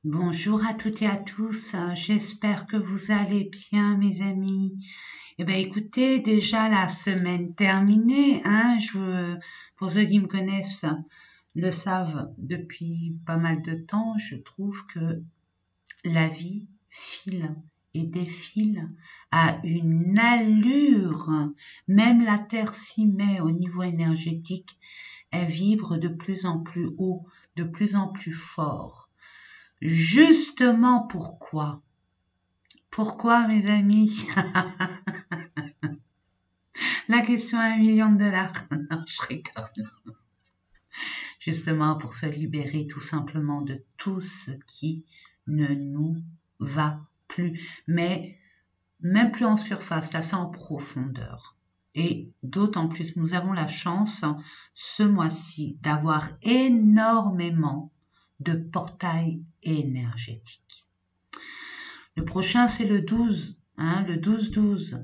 Bonjour à toutes et à tous, j'espère que vous allez bien mes amis. Eh bien écoutez, déjà la semaine terminée, pour ceux qui me connaissent le savent depuis pas mal de temps, je trouve que la vie file et défile à une allure, même la Terre s'y met au niveau énergétique, elle vibre de plus en plus haut, de plus en plus fort. Justement pourquoi? Pourquoi, mes amis? La question à 1 million de dollars. Non, je rigole. Justement pour se libérer tout simplement de tout ce qui ne nous va plus. Mais même plus en surface, là c'est en profondeur. Et d'autant plus, nous avons la chance ce mois-ci d'avoir énormément de portails énergétiques. Le prochain, c'est le 12, le 12-12.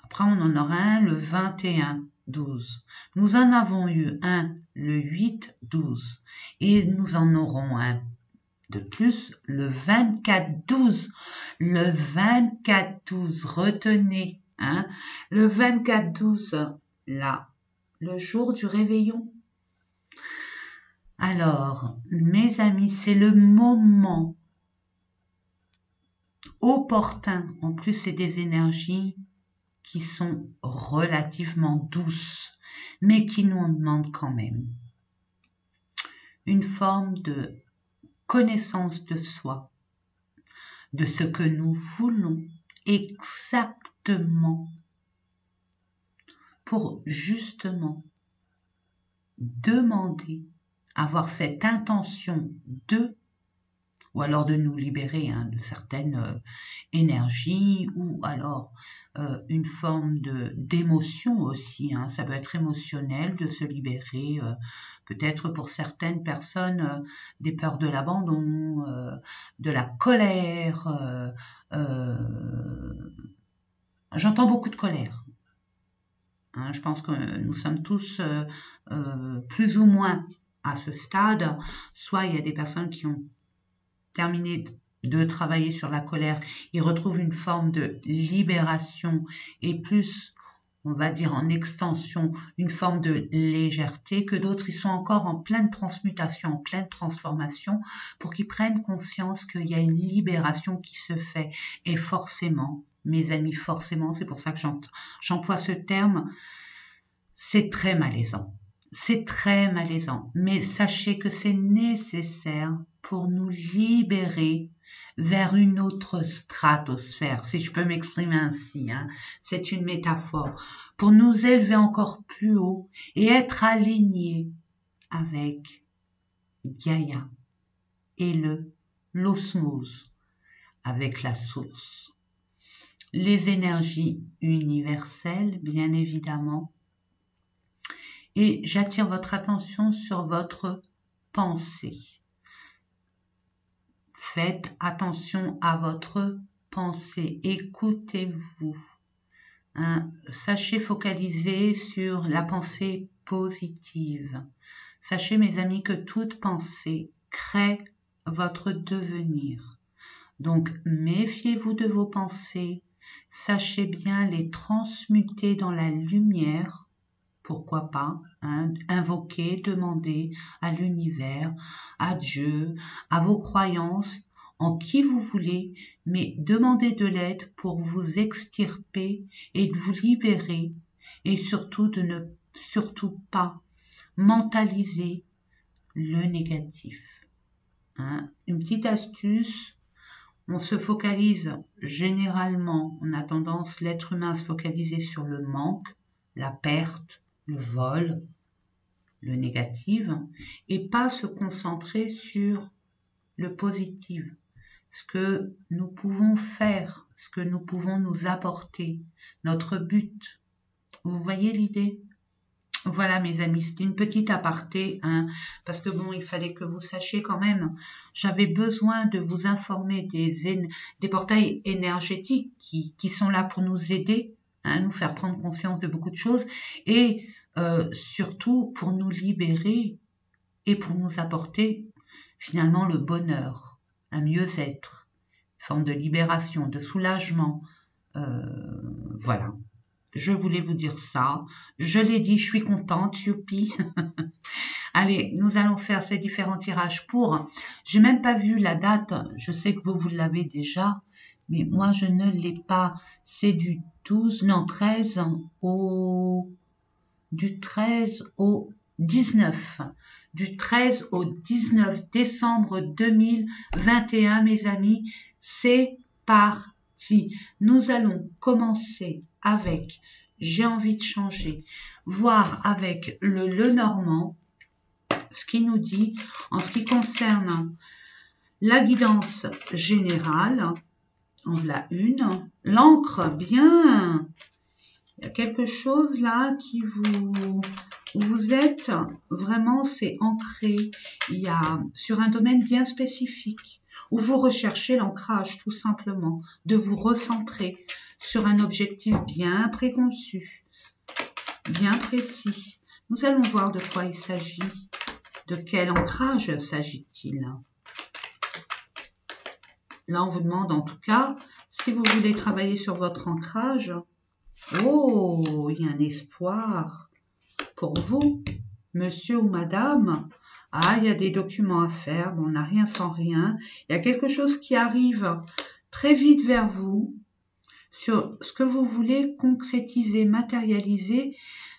Après, on en aura un le 21-12. Nous en avons eu un le 8-12. Et nous en aurons un de plus le 24-12. Le 24-12, retenez, le 24-12, là, le jour du réveillon. Alors, mes amis, c'est le moment opportun. En plus, c'est des énergies qui sont relativement douces, mais qui nous en demandent quand même une forme de connaissance de soi, de ce que nous voulons exactement pour justement demander, avoir cette intention de, ou alors de nous libérer de certaines énergies, ou alors une forme d'émotion aussi. Ça peut être émotionnel de se libérer, peut-être pour certaines personnes, des peurs de l'abandon, de la colère. J'entends beaucoup de colère. Je pense que nous sommes tous plus ou moins à ce stade. Soit il y a des personnes qui ont terminé de travailler sur la colère, ils retrouvent une forme de libération et plus, on va dire en extension, une forme de légèreté, que d'autres ils sont encore en pleine transmutation, en pleine transformation, pour qu'ils prennent conscience qu'il y a une libération qui se fait. Et forcément, mes amis, forcément, c'est pour ça que j'emploie ce terme, c'est très malaisant. C'est très malaisant, mais sachez que c'est nécessaire pour nous libérer vers une autre stratosphère, si je peux m'exprimer ainsi. C'est une métaphore. Pour nous élever encore plus haut et être alignés avec Gaïa et l'osmose, avec la source. Les énergies universelles, bien évidemment. Et j'attire votre attention sur votre pensée. Faites attention à votre pensée, écoutez-vous. Sachez focaliser sur la pensée positive. Sachez, mes amis, que toute pensée crée votre devenir. Donc, méfiez-vous de vos pensées. Sachez bien les transmuter dans la lumière. Pourquoi pas, invoquer, demander à l'univers, à Dieu, à vos croyances, en qui vous voulez, mais demandez de l'aide pour vous extirper et de vous libérer, et surtout de ne surtout pas mentaliser le négatif. Une petite astuce, on se focalise généralement, on a tendance, l'être humain, à se focaliser sur le manque, la perte, le vol, le négatif, et pas se concentrer sur le positif, ce que nous pouvons faire, ce que nous pouvons nous apporter, notre but. Vous voyez l'idée? Voilà mes amis, c'était une petite aparté, parce que bon, il fallait que vous sachiez quand même, j'avais besoin de vous informer des portails énergétiques qui sont là pour nous aider, nous faire prendre conscience de beaucoup de choses, et surtout pour nous libérer et pour nous apporter finalement le bonheur, un mieux-être, une forme de libération, de soulagement. Voilà, je voulais vous dire ça. Je l'ai dit, je suis contente, youpi. Allez, nous allons faire ces différents tirages pour... J'ai même pas vu la date, je sais que vous l'avez déjà, mais moi je ne l'ai pas. C'est du 12, non 13 au... du 13 au 19. Du 13 au 19 décembre 2021, mes amis, c'est parti. Nous allons commencer avec j'ai envie de changer, voir avec le Lenormand ce qu'il nous dit en ce qui concerne la guidance générale. En voilà une. L'encre, bien. Il y a quelque chose là qui vous êtes vraiment, c'est ancré. Il y a sur un domaine bien spécifique où vous recherchez l'ancrage tout simplement, de vous recentrer sur un objectif bien préconçu, bien précis. Nous allons voir de quoi il s'agit. De quel ancrage s'agit-il? Là, on vous demande en tout cas, si vous voulez travailler sur votre ancrage, oh, il y a un espoir pour vous, monsieur ou madame. Ah, il y a des documents à faire, bon, on n'a rien sans rien. Il y a quelque chose qui arrive très vite vers vous, sur ce que vous voulez concrétiser, matérialiser,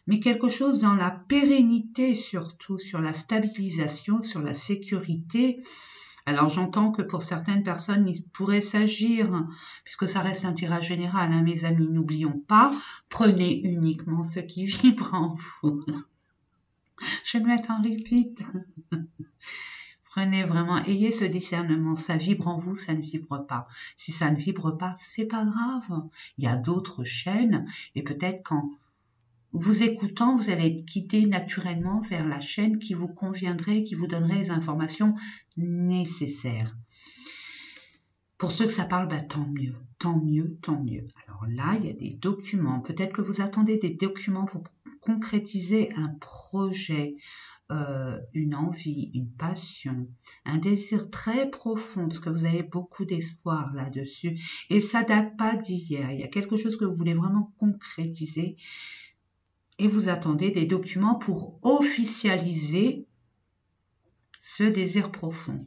mais quelque chose dans la pérennité surtout, sur la stabilisation, sur la sécurité. Alors j'entends que pour certaines personnes, il pourrait s'agir, puisque ça reste un tirage général, hein, mes amis, n'oublions pas, prenez uniquement ce qui vibre en vous. Je vais me mettre en repeat. Prenez vraiment, ayez ce discernement, ça vibre en vous, ça ne vibre pas. Si ça ne vibre pas, c'est pas grave. Il y a d'autres chaînes, et peut-être qu'en vous écoutant, vous allez être guidé naturellement vers la chaîne qui vous conviendrait, qui vous donnerait les informations nécessaires. Pour ceux que ça parle, bah, tant mieux, tant mieux, tant mieux. Alors là, il y a des documents. Peut-être que vous attendez des documents pour concrétiser un projet, une envie, une passion, un désir très profond, parce que vous avez beaucoup d'espoir là-dessus. Et ça date pas d'hier. Il y a quelque chose que vous voulez vraiment concrétiser. Et vous attendez des documents pour officialiser ce désir profond.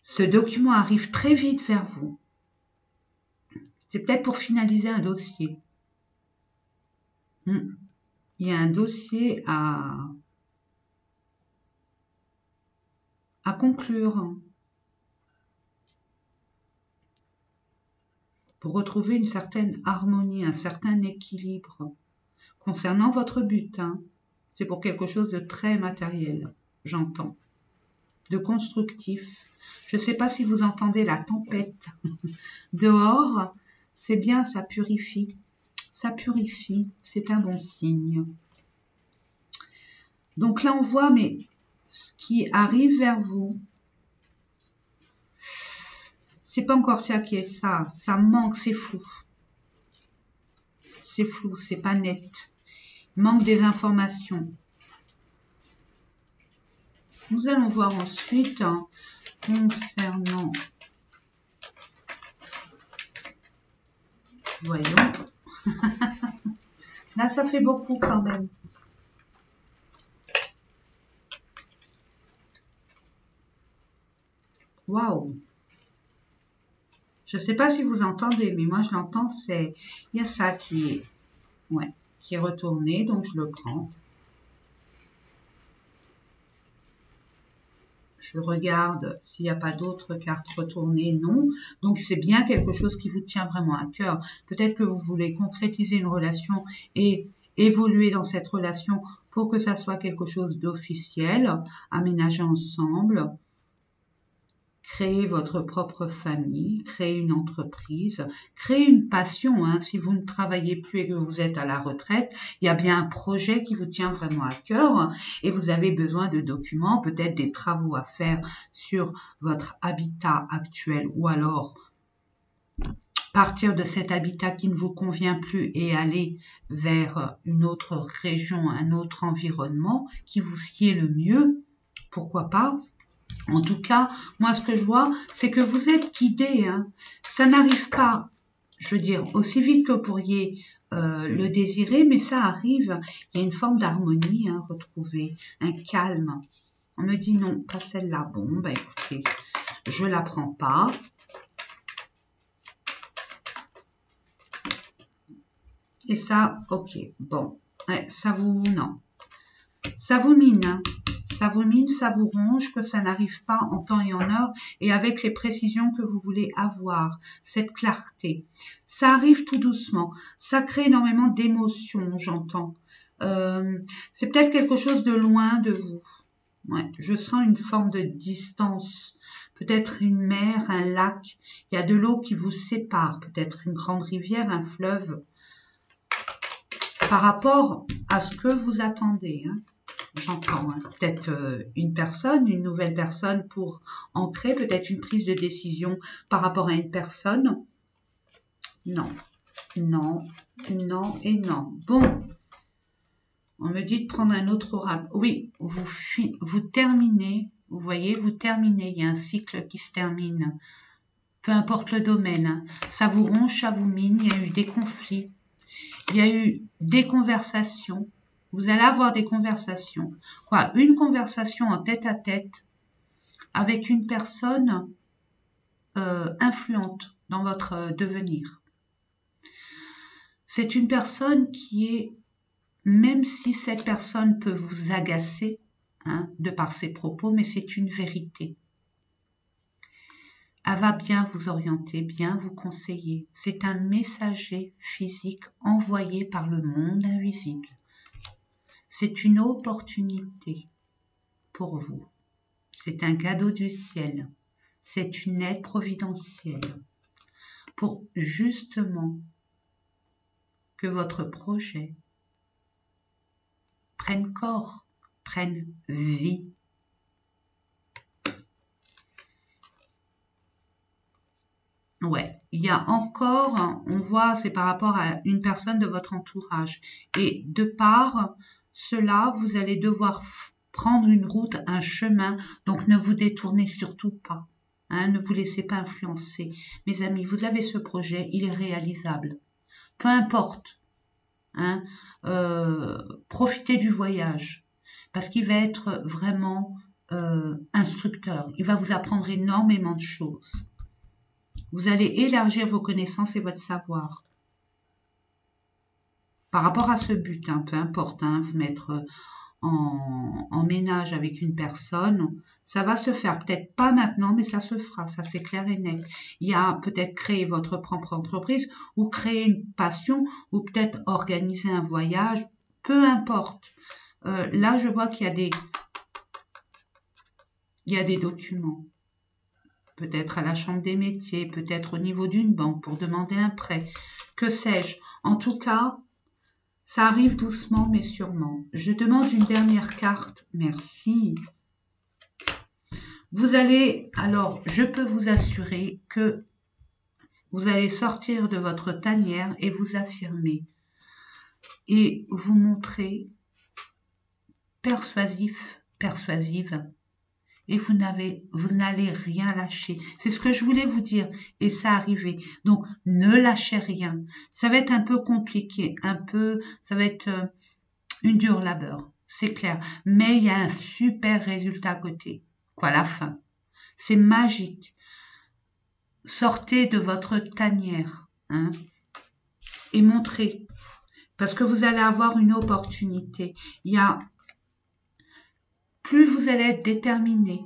Ce document arrive très vite vers vous. C'est peut-être pour finaliser un dossier. Il y a un dossier à conclure pour retrouver une certaine harmonie, un certain équilibre concernant votre but. C'est pour quelque chose de très matériel, j'entends, de constructif. Je ne sais pas si vous entendez la tempête dehors, c'est bien, ça purifie, c'est un bon signe. Donc là, on voit, mais ce qui arrive vers vous, c'est pas encore ça qui est ça manque, c'est flou. C'est flou, c'est pas net. Il manque des informations. Nous allons voir ensuite concernant, voyons, là ça fait beaucoup quand même. Waouh! Je ne sais pas si vous entendez, mais moi je l'entends, c'est, il y a ça qui est, ouais, qui est retourné, donc je le prends. Je regarde s'il n'y a pas d'autres cartes retournées, non. Donc c'est bien quelque chose qui vous tient vraiment à cœur. Peut-être que vous voulez concrétiser une relation et évoluer dans cette relation pour que ça soit quelque chose d'officiel, aménager ensemble, créer votre propre famille, créer une entreprise, créer une passion. Si vous ne travaillez plus et que vous êtes à la retraite, il y a bien un projet qui vous tient vraiment à cœur et vous avez besoin de documents, peut-être des travaux à faire sur votre habitat actuel ou alors partir de cet habitat qui ne vous convient plus et aller vers une autre région, un autre environnement qui vous sied le mieux. Pourquoi pas? En tout cas, moi, ce que je vois, c'est que vous êtes guidé. Hein. Ça n'arrive pas, je veux dire, aussi vite que vous pourriez le désirer, mais ça arrive. Il y a une forme d'harmonie retrouvée, un calme. On me dit non, pas celle-là. Bon, bah écoutez, je la prends pas. Et ça, ok, bon, ouais, ça vous, non. Ça vous mine, hein. Ça vous mine, ça vous ronge, que ça n'arrive pas en temps et en heure et avec les précisions que vous voulez avoir, cette clarté. Ça arrive tout doucement, ça crée énormément d'émotions, j'entends. C'est peut-être quelque chose de loin de vous. Ouais, je sens une forme de distance, peut-être une mer, un lac, il y a de l'eau qui vous sépare, peut-être une grande rivière, un fleuve, par rapport à ce que vous attendez. Hein. J'entends peut-être une personne, une nouvelle personne pour ancrer, peut-être une prise de décision par rapport à une personne. Non, non, non et non. Bon, on me dit de prendre un autre oracle. Oui, vous terminez, vous voyez, vous terminez, il y a un cycle qui se termine. Peu importe le domaine, hein. Ça vous ronge, ça vous mine, il y a eu des conflits, il y a eu des conversations. Vous allez avoir des conversations. Quoi, une conversation en tête-à-tête avec une personne influente dans votre devenir. C'est une personne qui est, même si cette personne peut vous agacer, hein, de par ses propos, mais c'est une vérité. Elle va bien vous orienter, bien vous conseiller. C'est un messager physique envoyé par le monde invisible. C'est une opportunité pour vous. C'est un cadeau du ciel. C'est une aide providentielle pour justement que votre projet prenne corps, prenne vie. Ouais, il y a encore, on voit, c'est par rapport à une personne de votre entourage. Et de par cela, vous allez devoir prendre une route, un chemin, donc ne vous détournez surtout pas. Hein, ne vous laissez pas influencer. Mes amis, vous avez ce projet, il est réalisable. Peu importe. Hein, profitez du voyage parce qu'il va être vraiment instructeur. Il va vous apprendre énormément de choses. Vous allez élargir vos connaissances et votre savoir. Par rapport à ce but, hein, peu importe, hein, vous mettre en ménage avec une personne, ça va se faire. Peut-être pas maintenant, mais ça se fera, ça c'est clair et net. Il y a peut-être créer votre propre entreprise ou créer une passion ou peut-être organiser un voyage, peu importe. Là, je vois qu'il y a des documents. Peut-être à la chambre des métiers, peut-être au niveau d'une banque pour demander un prêt. Que sais-je? En tout cas, ça arrive doucement mais sûrement. Je demande une dernière carte. Merci. Vous allez, alors, je peux vous assurer que vous allez sortir de votre tanière et vous affirmer et vous montrer persuasif, persuasive et vous n'allez rien lâcher. C'est ce que je voulais vous dire et ça arrivé. Donc, ne lâchez rien. Ça va être un peu compliqué, ça va être une dure labeur, c'est clair. Mais il y a un super résultat à côté. Quoi, la fin. C'est magique. Sortez de votre tanière, hein, et montrez. Parce que vous allez avoir une opportunité. Plus vous allez être déterminé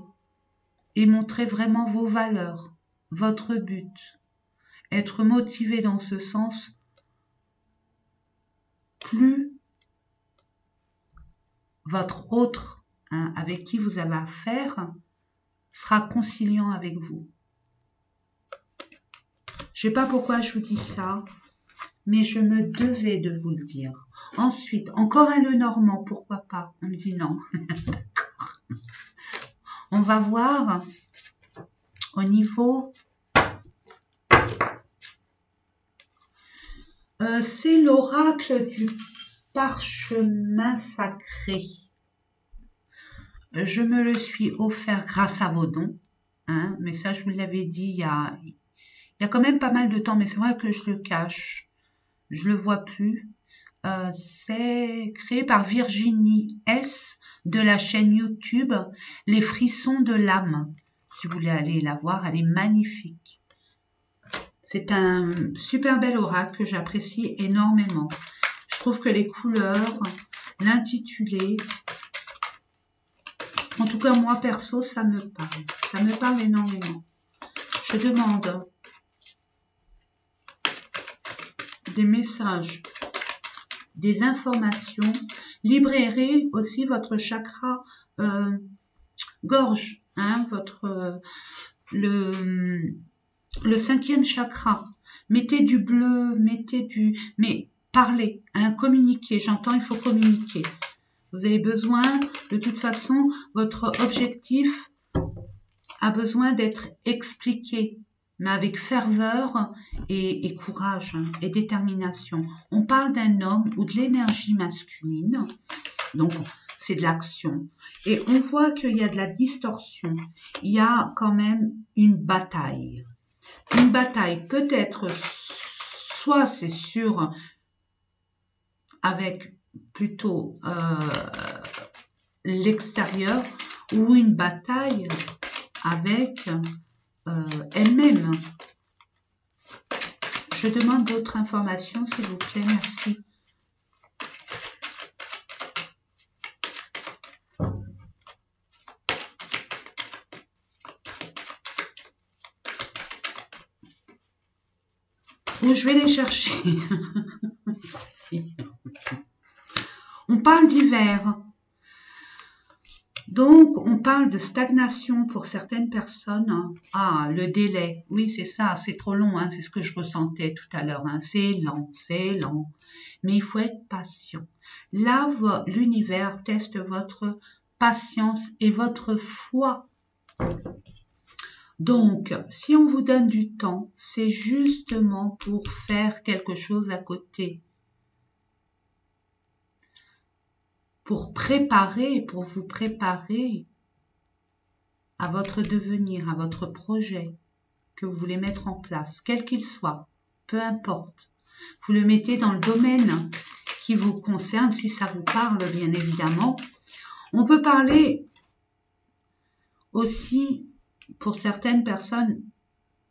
et montrer vraiment vos valeurs, votre but, être motivé dans ce sens, plus votre autre, hein, avec qui vous avez affaire, sera conciliant avec vous. Je ne sais pas pourquoi je vous dis ça, mais je me devais de vous le dire. Ensuite, encore un Lenormand, pourquoi pas? On me dit non. On va voir au niveau... c'est l'oracle du parchemin sacré. je me le suis offert grâce à vos dons. Hein, mais ça, je vous l'avais dit il y a quand même pas mal de temps, mais c'est vrai que je le cache. Je le vois plus. C'est créé par Virginie S de la chaîne YouTube Les Frissons de l'âme. Si vous voulez aller la voir, elle est magnifique. C'est un super bel oracle que j'apprécie énormément. Je trouve que les couleurs, l'intitulé, en tout cas moi perso, ça me parle. Ça me parle énormément. Je demande des messages, des informations. Libérez aussi votre chakra gorge, hein, le 5e chakra. Mettez du bleu, mais parlez, hein, communiquez. J'entends, il faut communiquer. Vous avez besoin, de toute façon, votre objectif a besoin d'être expliqué, mais avec ferveur et courage, hein, et détermination. On parle d'un homme ou de l'énergie masculine, donc c'est de l'action. Et on voit qu'il y a de la distorsion. Il y a quand même une bataille. Une bataille peut-être, soit c'est sûr, avec plutôt l'extérieur, ou une bataille avec elle-même. Je demande d'autres informations, s'il vous plaît, merci. Où je vais les chercher. On parle d'hiver. Donc, on parle de stagnation pour certaines personnes. Ah, le délai. Oui, c'est ça, c'est trop long. Hein, c'est ce que je ressentais tout à l'heure. Hein. C'est lent, c'est lent. Mais il faut être patient. Là, l'univers teste votre patience et votre foi. Donc, si on vous donne du temps, c'est justement pour faire quelque chose à côté. Pour vous préparer à votre devenir, à votre projet que vous voulez mettre en place, quel qu'il soit, peu importe. Vous le mettez dans le domaine qui vous concerne, si ça vous parle, bien évidemment. On peut parler aussi, pour certaines personnes,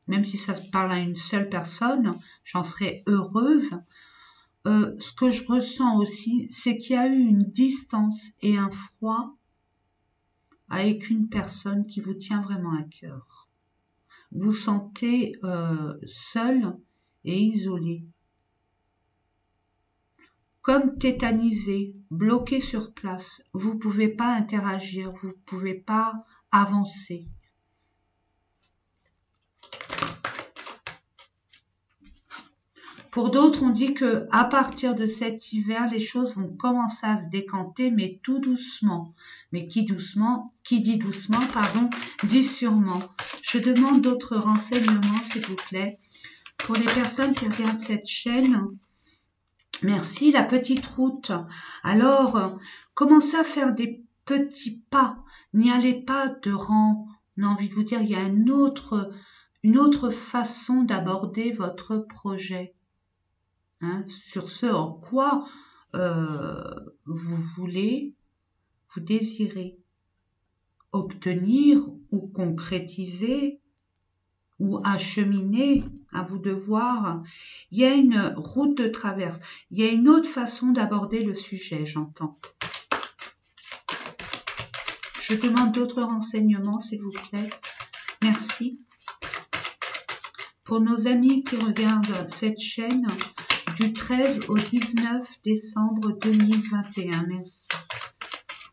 même si ça se parle à une seule personne, j'en serais heureuse. Ce que je ressens aussi, c'est qu'il y a eu une distance et un froid avec une personne qui vous tient vraiment à cœur. Vous sentez seul et isolé, comme tétanisé, bloqué sur place. Vous ne pouvez pas interagir, vous ne pouvez pas avancer. Pour d'autres, on dit que à partir de cet hiver, les choses vont commencer à se décanter, mais tout doucement. Mais qui dit doucement, pardon, dit sûrement. Je demande d'autres renseignements, s'il vous plaît. Pour les personnes qui regardent cette chaîne, merci, la petite route. Alors, commencez à faire des petits pas. N'y allez pas de rang. On a envie de vous dire, il y a une autre façon d'aborder votre projet. Hein, sur ce en quoi vous désirez obtenir ou concrétiser ou acheminer, à vous de voir. Il y a une route de traverse, il y a une autre façon d'aborder le sujet, j'entends. Je demande d'autres renseignements, s'il vous plaît. Merci. Pour nos amis qui regardent cette chaîne, du 13 au 19 décembre 2021. Merci.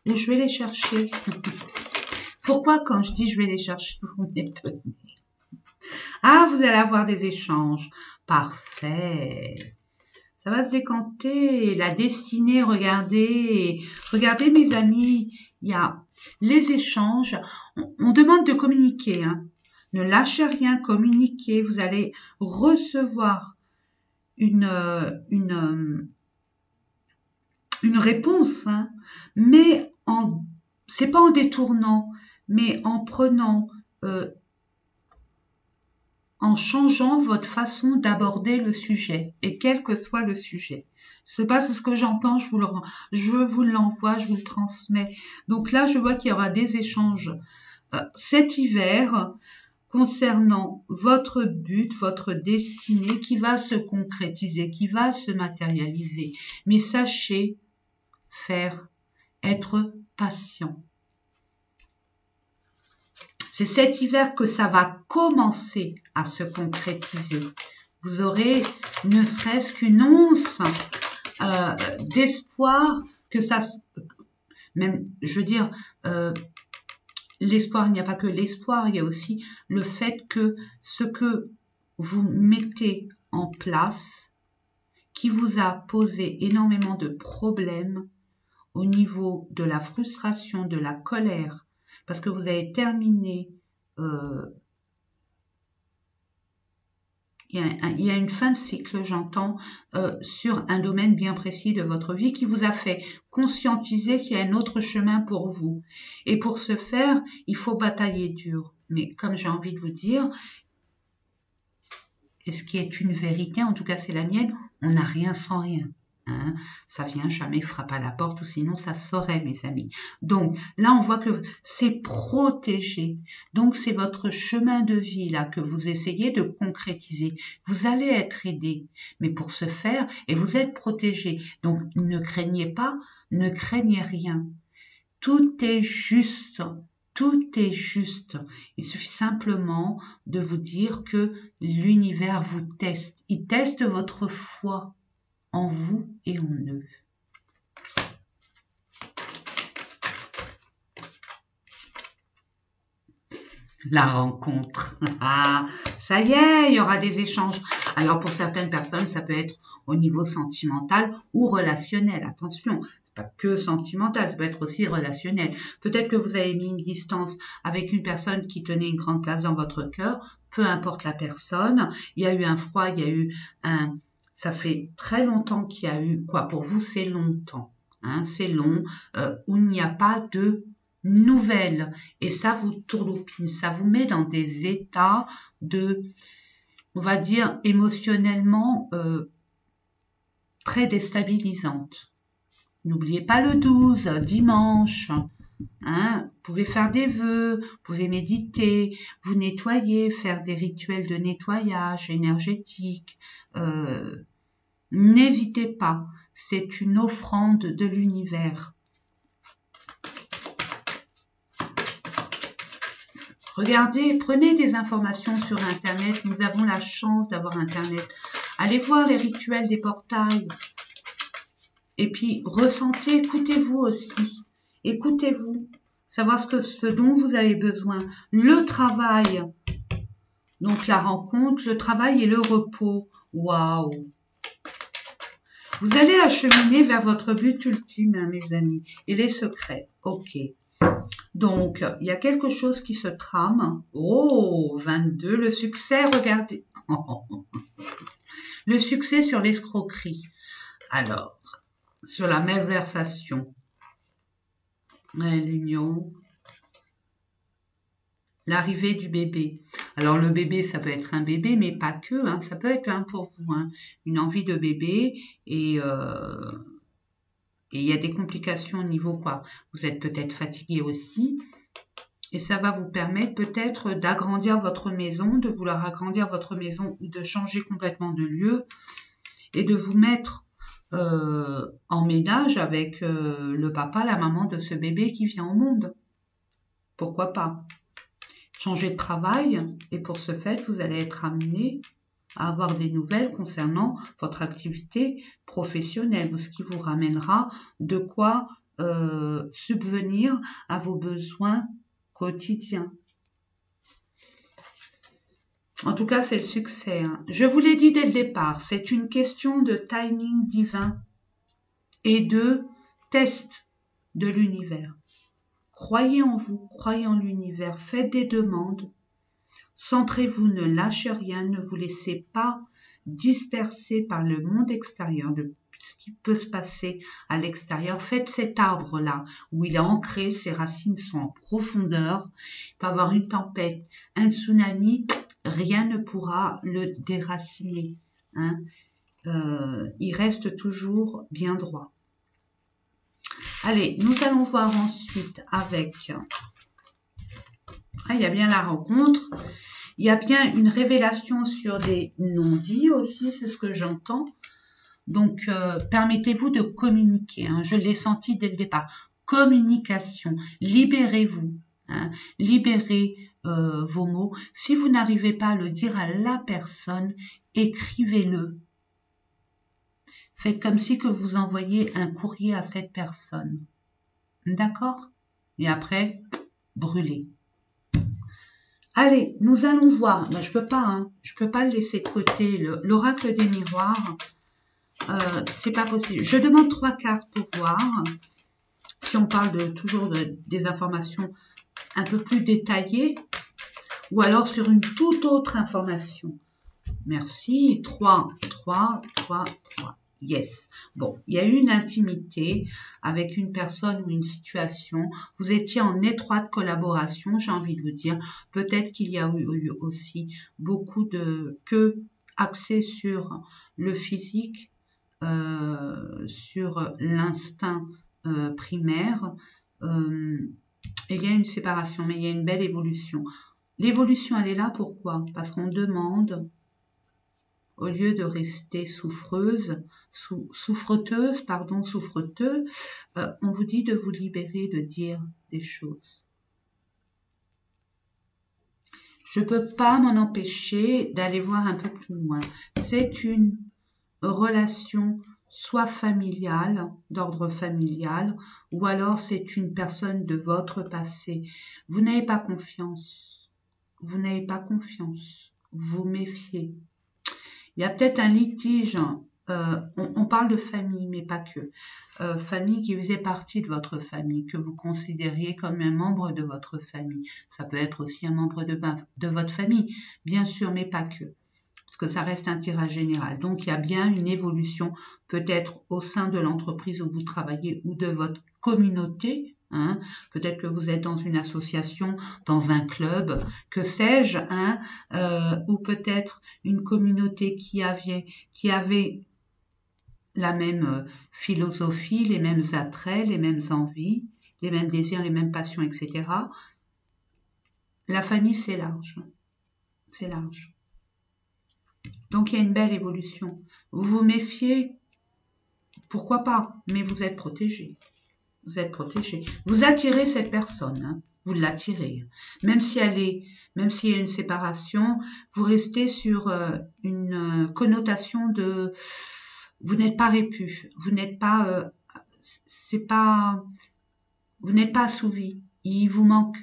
Où je vais les chercher. Pourquoi quand je dis je vais les chercher, vous m'étonnez? Ah, vous allez avoir des échanges. Parfait. Ça va se décanter. La destinée, regardez. Regardez mes amis, il y a les échanges. On demande de communiquer. Hein. Ne lâchez rien, communiquez. Vous allez recevoir une réponse, hein, mais c'est pas en détournant, mais en prenant, en changeant votre façon d'aborder le sujet, et quel que soit le sujet. Je sais pas, c'est ce que j'entends, je vous l'envoie, je vous le transmets. Donc là, je vois qu'il y aura des échanges cet hiver concernant votre but, votre destinée qui va se concrétiser, qui va se matérialiser. Mais sachez faire, être patient. C'est cet hiver que ça va commencer à se concrétiser. Vous aurez ne serait-ce qu'une once d'espoir que ça, même, je veux dire, l'espoir, il n'y a pas que l'espoir, il y a aussi le fait que ce que vous mettez en place, qui vous a posé énormément de problèmes au niveau de la frustration, de la colère, parce que vous avez terminé, il y a une fin de cycle, j'entends, sur un domaine bien précis de votre vie qui vous a fait conscientiser qu'il y a un autre chemin pour vous. Et pour ce faire, il faut batailler dur. Mais comme j'ai envie de vous dire, et ce qui est une vérité, en tout cas c'est la mienne, on n'a rien sans rien. Hein, ça vient jamais frapper à la porte ou sinon ça saurait, mes amis. Donc là on voit que c'est protégé, donc c'est votre chemin de vie là que vous essayez de concrétiser. Vous allez être aidé, mais pour ce faire, et vous êtes protégé, donc ne craignez pas, ne craignez rien, tout est juste. Tout est juste. Il suffit simplement de vous dire que l'univers vous teste. Il teste votre foi en vous et en eux. La rencontre. Ah, ça y est, il y aura des échanges. Alors pour certaines personnes, ça peut être au niveau sentimental ou relationnel. Attention, c'est pas que sentimental, ça peut être aussi relationnel. Peut-être que vous avez mis une distance avec une personne qui tenait une grande place dans votre cœur. Peu importe la personne, il y a eu un froid, il y a eu un... Ça fait très longtemps qu'il y a eu... Quoi, pour vous, c'est longtemps. Hein, c'est long, où il n'y a pas de nouvelles. Et ça vous tourloupine, ça vous met dans des états de, on va dire, émotionnellement très déstabilisantes. N'oubliez pas le 12, dimanche. Hein, vous pouvez faire des vœux, vous pouvez méditer, vous nettoyer, faire des rituels de nettoyage énergétique. N'hésitez pas, c'est une offrande de l'univers. Regardez, prenez des informations sur Internet. Nous avons la chance d'avoir Internet. Allez voir les rituels des portails. Et puis, ressentez, écoutez-vous aussi. Écoutez-vous. Savoir ce dont vous avez besoin. Le travail. Donc, la rencontre, le travail et le repos. Waouh! Vous allez acheminer vers votre but ultime, hein, mes amis. Et les secrets. Ok. Donc, il y a quelque chose qui se trame. Oh, 22, le succès, regardez. Le succès sur l'escroquerie. Alors, sur la malversation. L'union. L'arrivée du bébé. Alors, le bébé, ça peut être un bébé, mais pas que. Hein, ça peut être pour vous, hein, une envie de bébé et il y a des complications au niveau quoi. Vous êtes peut-être fatigué aussi. Et ça va vous permettre peut-être d'agrandir votre maison, de vouloir agrandir votre maison ou de changer complètement de lieu et de vous mettre en ménage avec le papa, la maman de ce bébé qui vient au monde. Pourquoi pas? Changer de travail et pour ce fait, vous allez être amené à avoir des nouvelles concernant votre activité professionnelle, ce qui vous ramènera de quoi subvenir à vos besoins quotidiens. En tout cas, c'est le succès. Hein. Je vous l'ai dit dès le départ, c'est une question de timing divin et de test de l'univers. Croyez en vous, croyez en l'univers, faites des demandes. Centrez-vous, ne lâchez rien, ne vous laissez pas disperser par le monde extérieur. ce qui peut se passer à l'extérieur. Faites cet arbre-là, où il est ancré, ses racines sont en profondeur. Il peut y avoir une tempête, un tsunami, rien ne pourra le déraciner. Hein. Il reste toujours bien droit. Allez, nous allons voir ensuite avec... il y a bien la rencontre. Il y a bien une révélation sur des non-dits aussi, c'est ce que j'entends. Donc, permettez-vous de communiquer. Hein, je l'ai senti dès le départ. Communication. Libérez-vous. Hein, libérez vos mots. Si vous n'arrivez pas à le dire à la personne, écrivez-le. Faites comme si que vous envoyez un courrier à cette personne. D'accord? Et après, brûlez. Allez, nous allons voir. Ben, je peux pas le laisser de côté. L'oracle des miroirs, c'est pas possible. Je demande 3 cartes pour voir. Si on parle toujours des informations un peu plus détaillées, ou alors sur une toute autre information. Merci. 3, 3, 3, 3. Yes. Bon, il y a eu une intimité avec une personne ou une situation. Vous étiez en étroite collaboration, j'ai envie de vous dire. Peut-être qu'il y a eu aussi beaucoup de axé sur le physique, sur l'instinct primaire. Il y a une séparation, mais il y a une belle évolution. L'évolution, elle est là, pourquoi? Parce qu'on demande, au lieu de rester souffreteux, on vous dit de vous libérer, de dire des choses. Je ne peux pas m'en empêcher d'aller voir un peu plus loin. C'est une relation soit familiale, d'ordre familial, ou alors c'est une personne de votre passé. Vous n'avez pas confiance. Vous n'avez pas confiance. Vous méfiez. Il y a peut-être un litige, on parle de famille, mais pas que. Famille qui faisait partie de votre famille, que vous considériez comme un membre de votre famille. Ça peut être aussi un membre de votre famille, bien sûr, mais pas que. Parce que ça reste un tirage général. Donc, il y a bien une évolution, peut-être au sein de l'entreprise où vous travaillez ou de votre communauté. Hein. Peut-être que vous êtes dans une association, dans un club, que sais-je, hein, ou peut-être une communauté qui avait la même philosophie, les mêmes attraits, les mêmes envies, les mêmes désirs, les mêmes passions, etc. La famille, c'est large. C'est large. Donc, il y a une belle évolution. Vous vous méfiez, pourquoi pas, mais vous êtes protégé. Vous êtes protégé. Vous attirez cette personne, hein, vous l'attirez. Même s'il y a une séparation, vous restez sur une connotation de vous n'êtes pas répu, vous n'êtes pas assouvi. Il vous manque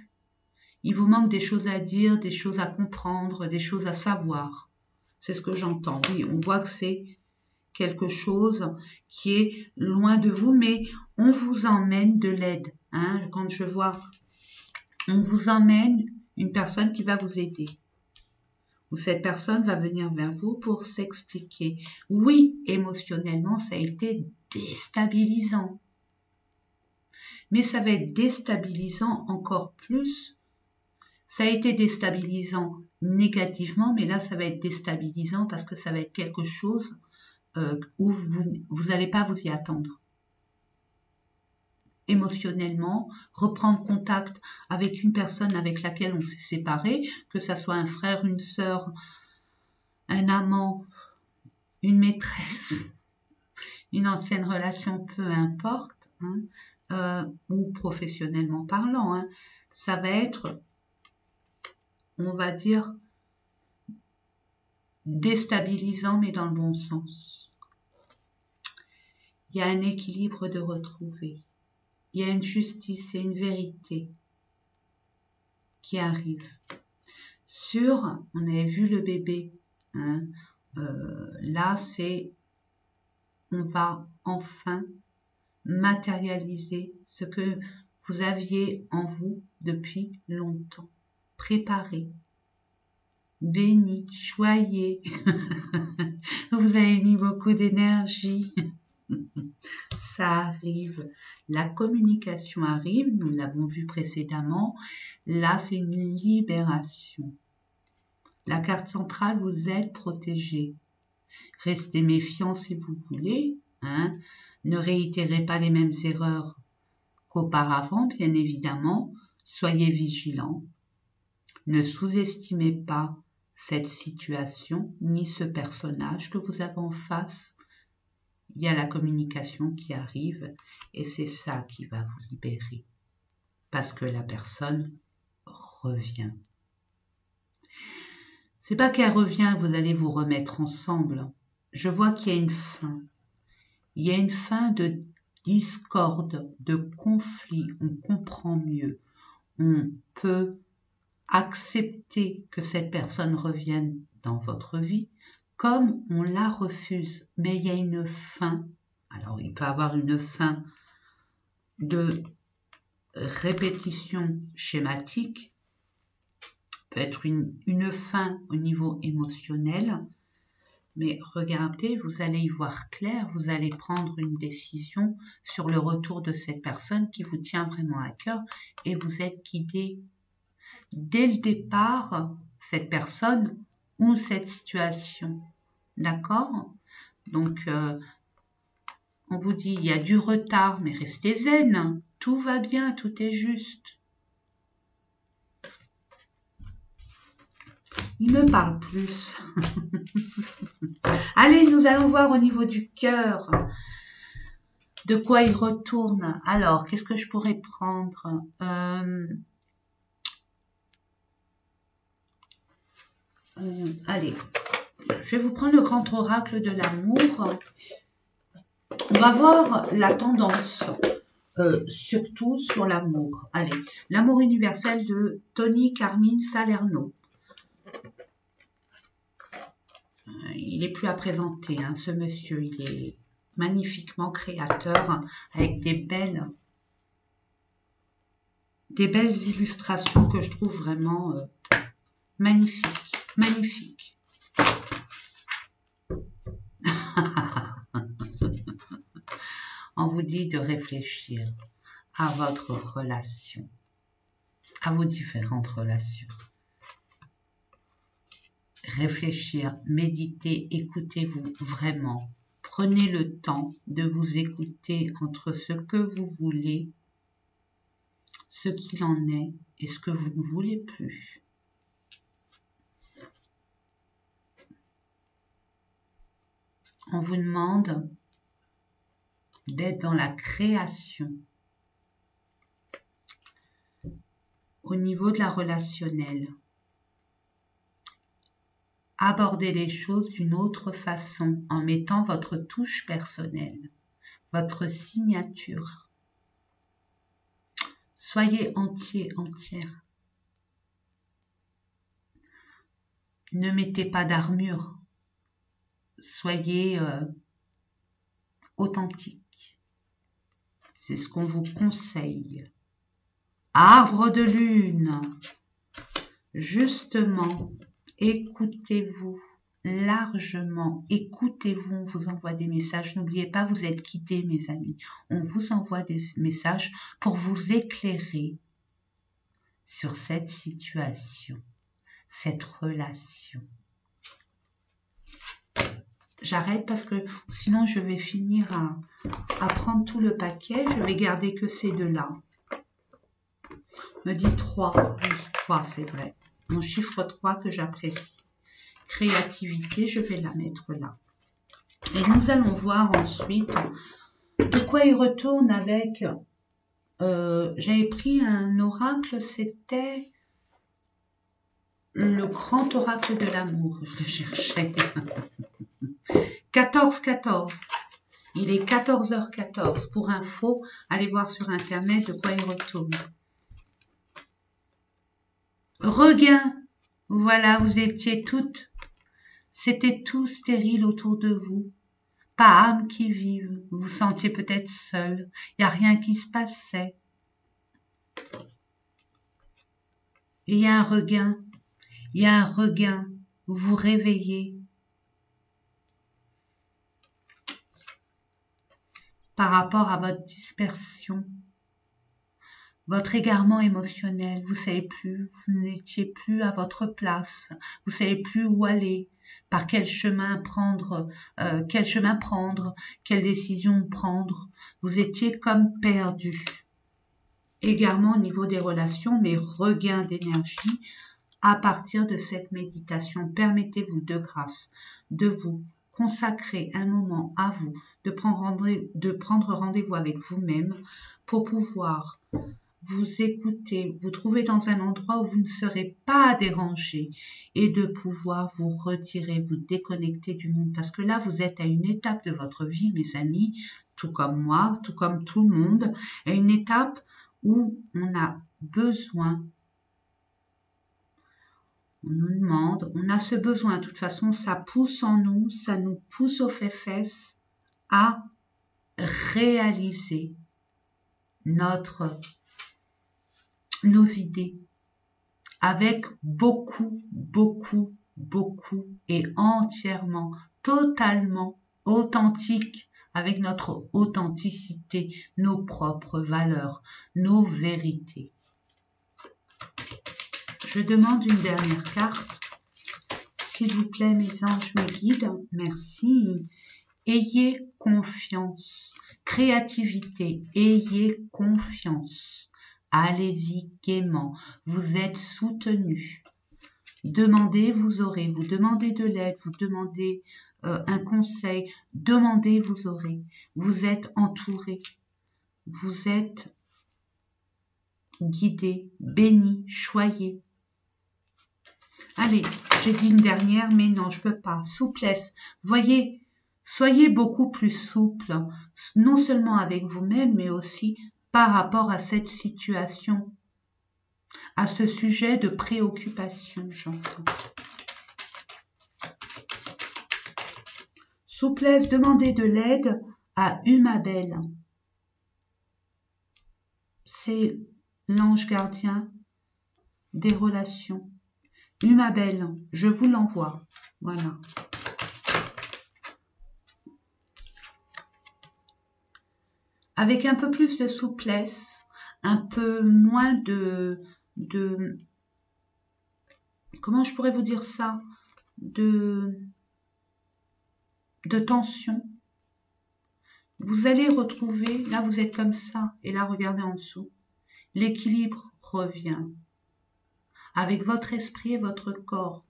des choses à dire, des choses à comprendre, des choses à savoir. C'est ce que j'entends. Oui, on voit que c'est quelque chose qui est loin de vous, mais on vous emmène de l'aide. Hein. Quand je vois, on vous emmène une personne qui va vous aider. Ou cette personne va venir vers vous pour s'expliquer. Oui, émotionnellement, ça a été déstabilisant. Mais ça va être déstabilisant encore plus. Ça a été déstabilisant négativement, mais là, ça va être déstabilisant parce que ça va être quelque chose où vous n'allez pas vous y attendre. Émotionnellement, reprendre contact avec une personne avec laquelle on s'est séparé, que ça soit un frère, une sœur, un amant, une maîtresse, une ancienne relation, peu importe, hein, ou professionnellement parlant, hein, ça va être, on va dire, déstabilisant, mais dans le bon sens. Il y a un équilibre de retrouver. Il y a une justice et une vérité qui arrivent. On avait vu le bébé. Hein, là, on va enfin matérialiser ce que vous aviez en vous depuis longtemps. Préparé, béni, choyé. Vous avez mis beaucoup d'énergie. Ça arrive. La communication arrive, nous l'avons vu précédemment. Là, c'est une libération. La carte centrale vous aide protégé. Restez méfiant si vous voulez. Hein. Ne réitérez pas les mêmes erreurs qu'auparavant, bien évidemment. Soyez vigilants. Ne sous-estimez pas cette situation ni ce personnage que vous avez en face. Il y a la communication qui arrive et c'est ça qui va vous libérer parce que la personne revient. C'est pas qu'elle revient, vous allez vous remettre ensemble. Je vois qu'il y a une fin. Il y a une fin de discorde, de conflit. On comprend mieux. On peut accepter que cette personne revienne dans votre vie comme on la refuse. Mais il y a une fin. Alors, il peut y avoir une fin de répétition schématique, peut être une fin au niveau émotionnel, mais regardez, vous allez y voir clair, vous allez prendre une décision sur le retour de cette personne qui vous tient vraiment à cœur et vous êtes guidé. Dès le départ, cette personne ou cette situation. D'accord? Donc, on vous dit, il y a du retard, mais restez zen. Tout va bien, tout est juste. Il me parle plus. Allez, nous allons voir au niveau du cœur. De quoi il retourne. Alors, qu'est-ce que je pourrais prendre allez, je vais vous prendre le grand oracle de l'amour. On va voir la tendance, surtout sur l'amour. Allez, l'amour universel de Tony Carmine Salerno. Il n'est plus à présenter, hein, ce monsieur. Il est magnifiquement créateur, avec des belles illustrations que je trouve vraiment magnifiques. Magnifiques. On vous dit de réfléchir à votre relation, à vos différentes relations. Réfléchir, méditer, écoutez-vous vraiment. Prenez le temps de vous écouter entre ce que vous voulez, ce qu'il en est et ce que vous ne voulez plus. On vous demande d'être dans la création. Au niveau de la relationnelle, abordez les choses d'une autre façon en mettant votre touche personnelle, votre signature. Soyez entier, entière. Ne mettez pas d'armure. Soyez authentique. C'est ce qu'on vous conseille. Arbre de lune. Justement, écoutez-vous largement. Écoutez-vous, on vous envoie des messages. N'oubliez pas, vous êtes guidés, mes amis. On vous envoie des messages pour vous éclairer sur cette situation, cette relation. J'arrête parce que sinon je vais finir à prendre tout le paquet. Je vais garder que ces deux-là. Me dit 3. Oui, 3, c'est vrai. Mon chiffre 3 que j'apprécie. Créativité, je vais la mettre là. Et nous allons voir ensuite de quoi il retourne avec... j'avais pris un oracle, c'était le grand oracle de l'amour. Je le cherchais. 14-14. Il est 14h14. Pour info, allez voir sur internet de quoi il retourne. Regain. Voilà, vous étiez toutes. C'était tout stérile autour de vous. Pas âme qui vive. Vous vous sentiez peut-être seul. Il n'y a rien qui se passait. Et il y a un regain. Il y a un regain. Vous vous réveillez. par rapport à votre dispersion, votre égarement émotionnel. Vous savez plus, vous n'étiez plus à votre place, vous savez plus où aller, par quel chemin prendre, quelle décision prendre. Vous étiez comme perdu. Également au niveau des relations, mais regain d'énergie à partir de cette méditation. Permettez-vous de grâce de vous consacrer un moment à vous, de prendre rendez-vous avec vous-même pour pouvoir vous écouter, vous trouver dans un endroit où vous ne serez pas dérangé et de pouvoir vous retirer, vous déconnecter du monde. Parce que là, vous êtes à une étape de votre vie, mes amis, tout comme moi, tout comme tout le monde, à une étape où on a besoin, on nous demande, on a ce besoin, de toute façon, ça pousse en nous, ça nous pousse aux fesses à réaliser nos idées avec beaucoup et entièrement, totalement authentique, avec notre authenticité, nos propres valeurs, nos vérités. Je demande une dernière carte. S'il vous plaît, mes anges, mes guides, merci. Ayez confiance. Créativité, ayez confiance. Allez-y gaiement. Vous êtes soutenus. Demandez, vous aurez. Vous demandez de l'aide, vous demandez un conseil. Demandez, vous aurez. Vous êtes entourés. Vous êtes guidés, bénis, choyés. Allez, j'ai dit une dernière, mais non, je peux pas. Souplesse. Voyez, soyez beaucoup plus souple, non seulement avec vous-même, mais aussi par rapport à cette situation, à ce sujet de préoccupation, j'entends. Souplesse, demandez de l'aide à Umabel. C'est l'ange gardien des relations. Umabel, je vous l'envoie. Voilà. Avec un peu plus de souplesse, un peu moins de comment je pourrais vous dire ça, de tension. Vous allez retrouver, là vous êtes comme ça, et là regardez en dessous, l'équilibre revient. Avec votre esprit et votre corps,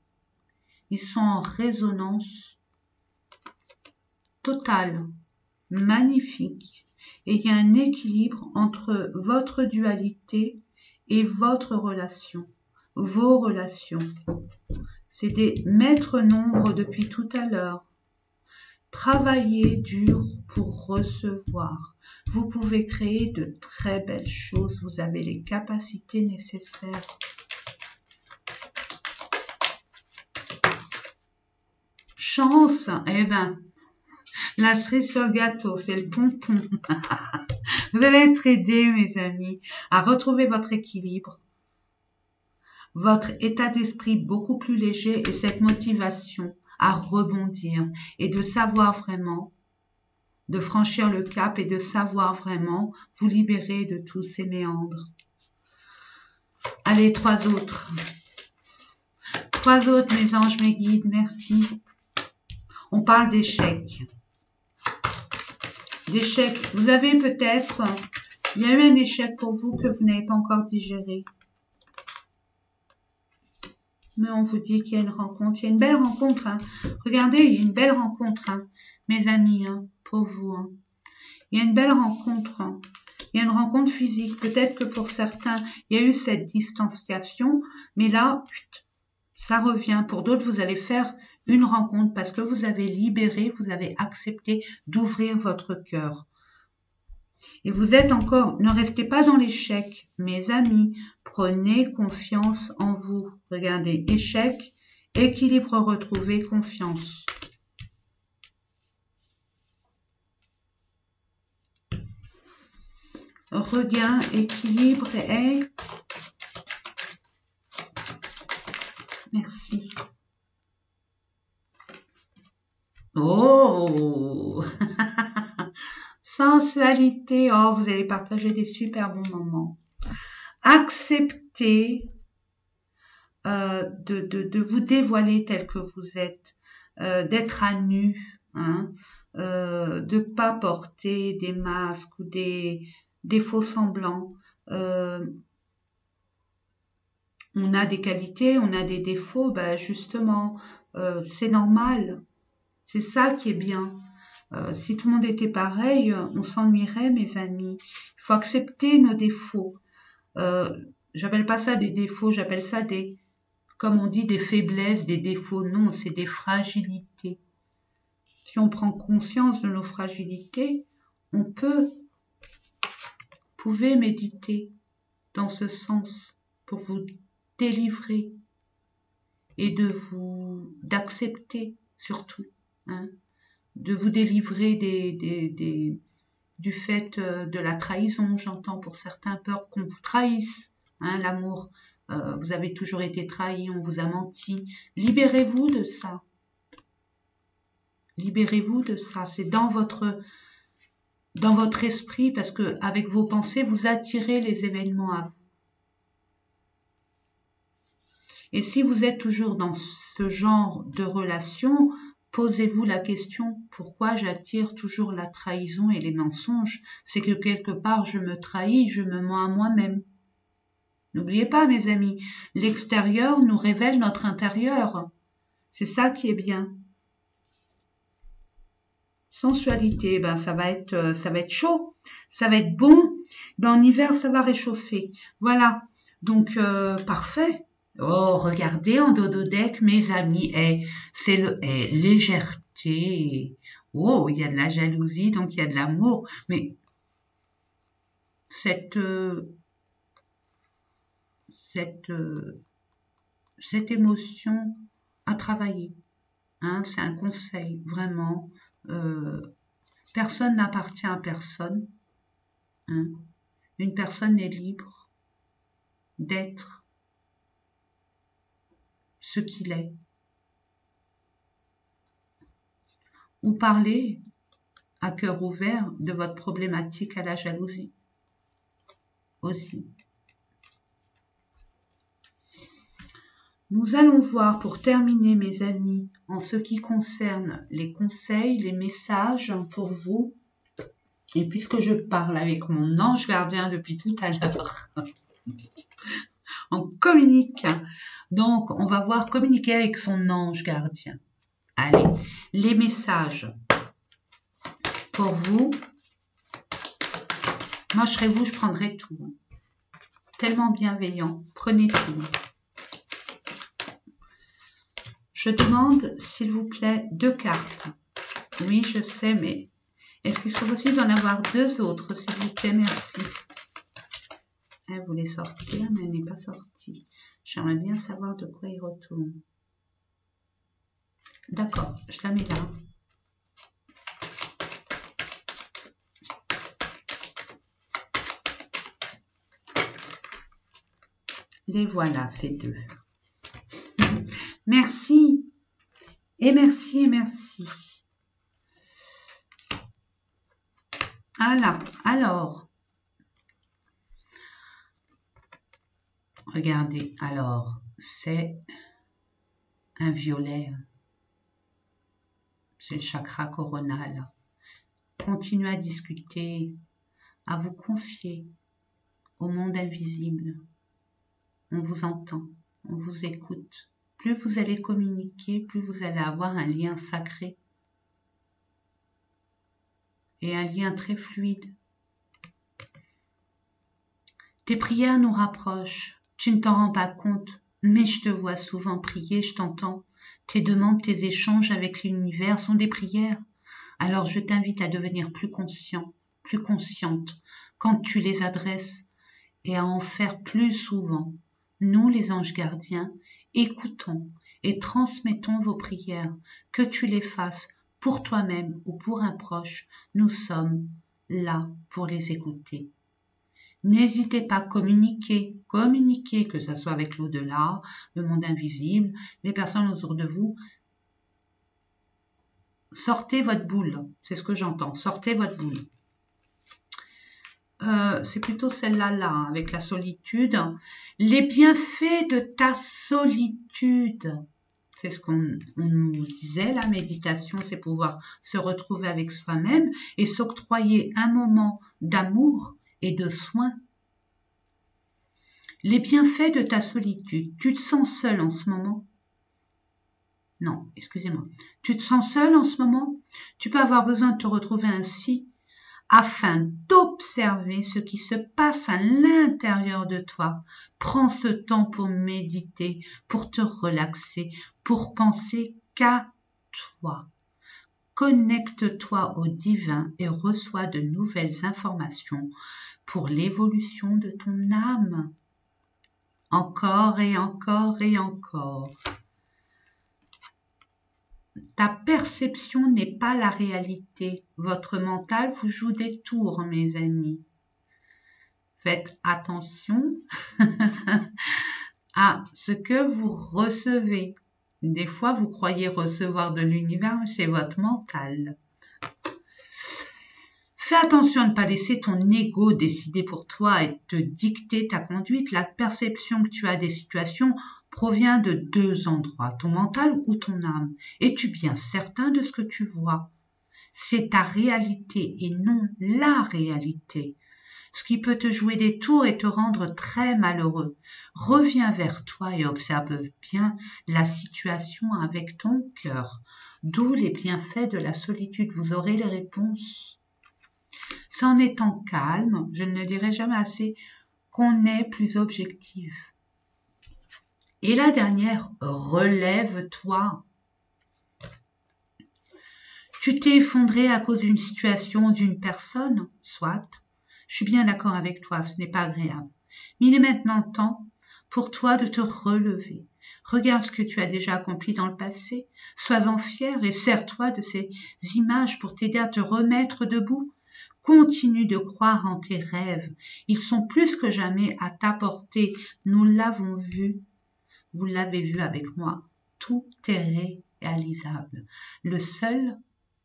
ils sont en résonance totale, magnifique. Et il y a un équilibre entre votre dualité et votre relation, vos relations. C'est des maîtres nombres depuis tout à l'heure. Travaillez dur pour recevoir. Vous pouvez créer de très belles choses. Vous avez les capacités nécessaires. Chance, eh ben, la cerise sur le gâteau, c'est le pompon. Vous allez être aidés, mes amis, à retrouver votre équilibre, votre état d'esprit beaucoup plus léger et cette motivation à rebondir et de savoir vraiment, de franchir le cap et de savoir vraiment vous libérer de tous ces méandres. Allez, trois autres, mes anges, mes guides, merci. On parle d'échecs. D'échecs. Vous avez peut-être, il y a eu un échec pour vous que vous n'avez pas encore digéré. Mais on vous dit qu'il y a une rencontre. Il y a une belle rencontre. Hein. Regardez, il y a une belle rencontre, hein, mes amis, hein, pour vous. Hein. Il y a une belle rencontre. Hein. Il y a une rencontre physique. Peut-être que pour certains, il y a eu cette distanciation. Mais là, ça revient. Pour d'autres, vous allez faire une rencontre parce que vous avez libéré, vous avez accepté d'ouvrir votre cœur. Et vous êtes encore, ne restez pas dans l'échec, mes amis, prenez confiance en vous. Regardez, échec, équilibre retrouvé, confiance. Regain, équilibre et... Merci. sensualité. Oh, vous allez partager des super bons moments. Acceptez de vous dévoiler tel que vous êtes, d'être à nu, hein, de pas porter des masques ou des faux semblants. On a des qualités, on a des défauts, ben justement, c'est normal. C'est ça qui est bien. Si tout le monde était pareil, on s'ennuierait, mes amis. Il faut accepter nos défauts. J'appelle pas ça des défauts, j'appelle ça des, comme on dit, des faiblesses, des défauts. Non, c'est des fragilités. Si on prend conscience de nos fragilités, on peut, pouvez méditer dans ce sens pour vous délivrer et d'accepter surtout, hein, de vous délivrer du fait de la trahison, j'entends pour certains peur qu'on vous trahisse, hein, l'amour, vous avez toujours été trahi, on vous a menti, libérez-vous de ça, libérez-vous de ça, c'est dans votre esprit, parce que avec vos pensées, vous attirez les événements à vous. Et si vous êtes toujours dans ce genre de relation, posez-vous la question, pourquoi j'attire toujours la trahison et les mensonges? C'est que quelque part je me trahis, je me mens à moi-même. N'oubliez pas, mes amis, l'extérieur nous révèle notre intérieur. C'est ça qui est bien. Sensualité, ben ça va être chaud, ça va être bon. Ben en hiver, ça va réchauffer. Voilà. Donc parfait. Oh, regardez en dododeck, mes amis, c'est légèreté. Oh, il y a de la jalousie, donc il y a de l'amour. Mais cette émotion à travailler, hein, c'est un conseil, vraiment. Personne n'appartient à personne. Hein. Une personne est libre d'être ce qu'il est. Ou parler à cœur ouvert de votre problématique à la jalousie aussi. Nous allons voir pour terminer, mes amis, en ce qui concerne les conseils, les messages pour vous. Et puisque je parle avec mon ange gardien depuis tout à l'heure, on communique. Donc, on va voir communiquer avec son ange gardien. Allez, les messages pour vous. Moi, je serais vous, je prendrais tout. Tellement bienveillant. Prenez tout. Je demande, s'il vous plaît, 2 cartes. Oui, je sais, mais est-ce qu'il serait possible d'en avoir 2 autres, s'il vous plaît? Merci. Elle voulait sortir, mais elle n'est pas sortie. J'aimerais bien savoir de quoi il retourne. D'accord, je la mets là. Les voilà, ces 2. Merci. Et merci, et merci. Voilà, alors. Regardez, alors, c'est un violet. C'est le chakra coronal. Continuez à discuter, à vous confier au monde invisible. On vous entend, on vous écoute. Plus vous allez communiquer, plus vous allez avoir un lien sacré et un lien très fluide. Tes prières nous rapprochent. Tu ne t'en rends pas compte, mais je te vois souvent prier, je t'entends. Tes demandes, tes échanges avec l'univers sont des prières. Alors je t'invite à devenir plus conscient, plus consciente quand tu les adresses et à en faire plus souvent. Nous, les anges gardiens, écoutons et transmettons vos prières, que tu les fasses pour toi-même ou pour un proche. Nous sommes là pour les écouter. N'hésitez pas à communiquer, que ce soit avec l'au-delà, le monde invisible, les personnes autour de vous. Sortez votre boule, c'est ce que j'entends, sortez votre boule. c'est plutôt celle-là, là, avec la solitude. Les bienfaits de ta solitude. C'est ce qu'on nous disait, la méditation, c'est pouvoir se retrouver avec soi-même et s'octroyer un moment d'amour et de soin. Les bienfaits de ta solitude. Tu te sens seul en ce moment? Non, excusez-moi. Tu te sens seul en ce moment? Tu peux avoir besoin de te retrouver ainsi afin d'observer ce qui se passe à l'intérieur de toi. Prends ce temps pour méditer, pour te relaxer, pour penser qu'à toi. Connecte-toi au divin et reçois de nouvelles informations pour l'évolution de ton âme. Encore et encore et encore. Ta perception n'est pas la réalité. Votre mental vous joue des tours, mes amis. Faites attention à ce que vous recevez. Des fois, vous croyez recevoir de l'univers, mais c'est votre mental. Fais attention à ne pas laisser ton ego décider pour toi et te dicter ta conduite. La perception que tu as des situations provient de deux endroits, ton mental ou ton âme. Es-tu bien certain de ce que tu vois? C'est ta réalité et non la réalité. Ce qui peut te jouer des tours et te rendre très malheureux. Reviens vers toi et observe bien la situation avec ton cœur. D'où les bienfaits de la solitude. Vous aurez les réponses. C'est en étant calme, je ne le dirai jamais assez, qu'on est plus objectif. Et la dernière, relève-toi. Tu t'es effondré à cause d'une situation, d'une personne, soit. Je suis bien d'accord avec toi, ce n'est pas agréable. Mais il est maintenant temps pour toi de te relever. Regarde ce que tu as déjà accompli dans le passé. Sois-en fier et sers-toi de ces images pour t'aider à te remettre debout. Continue de croire en tes rêves. Ils sont plus que jamais à ta portée. Nous l'avons vu. Vous l'avez vu avec moi. Tout est réalisable. Le seul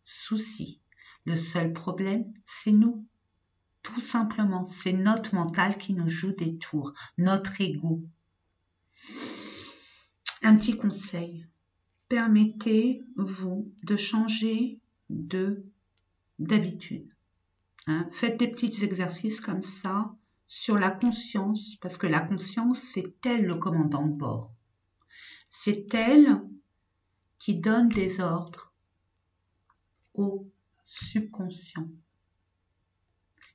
souci, le seul problème, c'est nous. Tout simplement, c'est notre mental qui nous joue des tours, notre ego. Un petit conseil. Permettez-vous de changer d'habitude. Faites des petits exercices comme ça sur la conscience, parce que la conscience, c'est elle le commandant de bord. C'est elle qui donne des ordres au subconscient.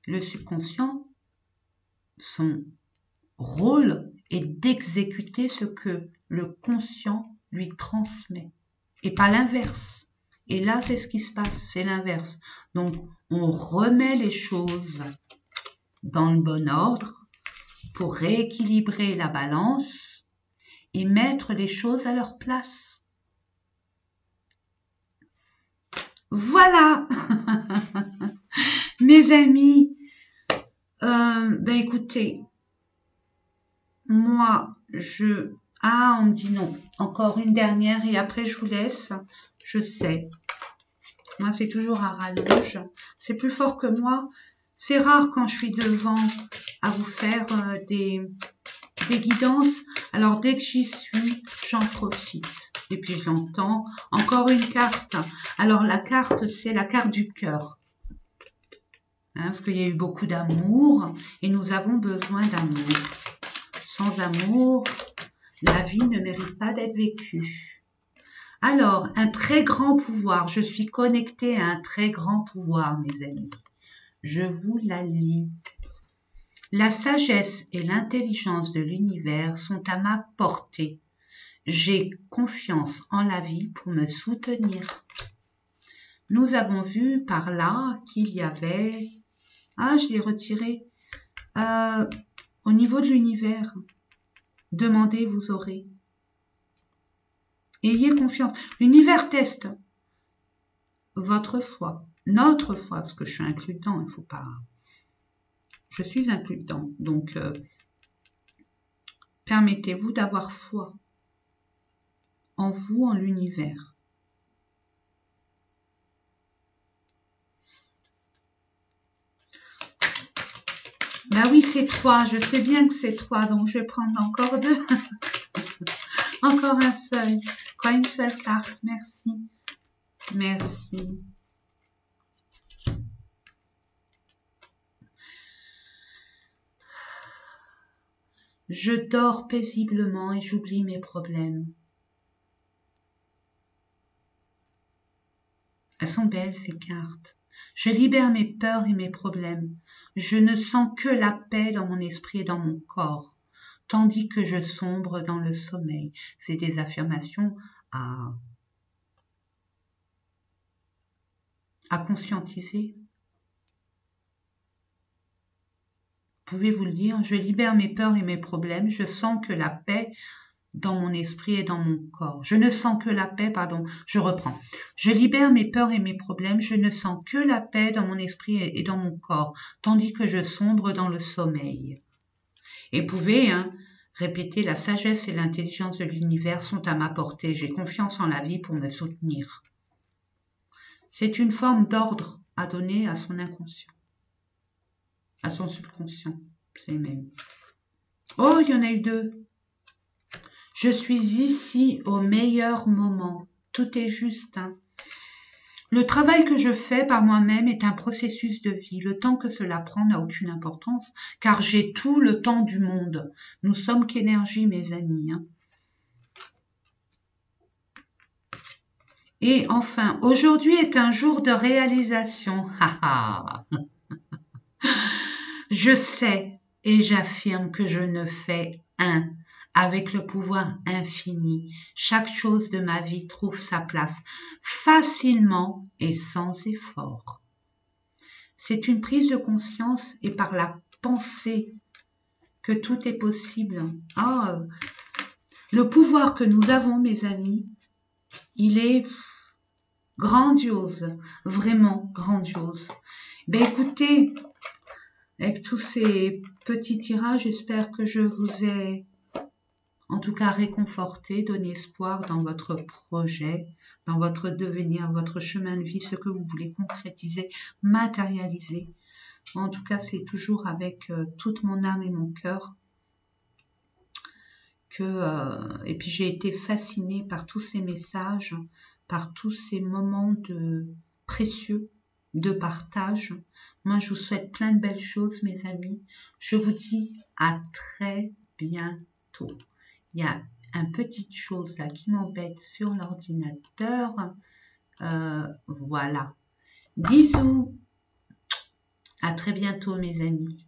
Le subconscient, son rôle est d'exécuter ce que le conscient lui transmet, et pas l'inverse. Et là, c'est ce qui se passe, c'est l'inverse. Donc, on remet les choses dans le bon ordre pour rééquilibrer la balance et mettre les choses à leur place. Voilà, mes amis. Écoutez, moi, on me dit non. Encore une dernière et après je vous laisse. Je sais. Moi, c'est toujours à rallonge. C'est plus fort que moi. C'est rare quand je suis devant à vous faire des guidances. Alors, dès que j'y suis, j'en profite. Et puis, je l'entends. Encore une carte. Alors, la carte, c'est la carte du cœur. Parce qu'il y a eu beaucoup d'amour et nous avons besoin d'amour. Sans amour, la vie ne mérite pas d'être vécue. Alors, un très grand pouvoir. Je suis connectée à un très grand pouvoir, mes amis. Je vous la lis. La sagesse et l'intelligence de l'univers sont à ma portée. J'ai confiance en la vie pour me soutenir. Nous avons vu par là qu'il y avait... je l'ai retiré. Au niveau de l'univers, demandez, vous aurez. Ayez confiance. L'univers teste votre foi, notre foi, parce que je suis inclus dedans, il faut pas... Je suis inclus dedans, donc permettez-vous d'avoir foi en vous, en l'univers. Bah oui, c'est 3. Je sais bien que c'est 3, donc je vais prendre encore 2. Encore un seul. Quoi, une seule carte. Merci. Merci. Je dors paisiblement et j'oublie mes problèmes. Elles sont belles, ces cartes. Je libère mes peurs et mes problèmes. Je ne sens que la paix dans mon esprit et dans mon corps, tandis que je sombre dans le sommeil. C'est des affirmations à conscientiser. Pouvez-vous le dire? Je libère mes peurs et mes problèmes. Je sens que la paix dans mon esprit et dans mon corps. Je ne sens que la paix, pardon, je reprends. Je libère mes peurs et mes problèmes, je ne sens que la paix dans mon esprit et dans mon corps, tandis que je sombre dans le sommeil. Et pouvez répéter, la sagesse et l'intelligence de l'univers sont à ma portée, j'ai confiance en la vie pour me soutenir. C'est une forme d'ordre à donner à son inconscient, à son subconscient, c'est même. Oh, il y en a eu 2. Je suis ici au meilleur moment. Tout est juste. Le travail que je fais par moi-même est un processus de vie. Le temps que cela prend n'a aucune importance, car j'ai tout le temps du monde. Nous sommes qu'énergie, mes amis. Et enfin, aujourd'hui est un jour de réalisation. Je sais et j'affirme que je ne fais avec le pouvoir infini. Chaque chose de ma vie trouve sa place facilement et sans effort. C'est une prise de conscience et par la pensée que tout est possible. Le pouvoir que nous avons, mes amis, il est grandiose, vraiment grandiose. Écoutez, avec tous ces petits tirages, j'espère que je vous ai en tout cas réconforté, donné espoir dans votre projet, dans votre devenir, votre chemin de vie, ce que vous voulez concrétiser, matérialiser. En tout cas, c'est toujours avec toute mon âme et mon cœur et puis j'ai été fascinée par tous ces messages, par tous ces moments précieux de partage. Moi, je vous souhaite plein de belles choses, mes amis. Je vous dis à très bientôt. Il y a une petite chose là qui m'embête sur l'ordinateur. Voilà. Bisous. À très bientôt, mes amis.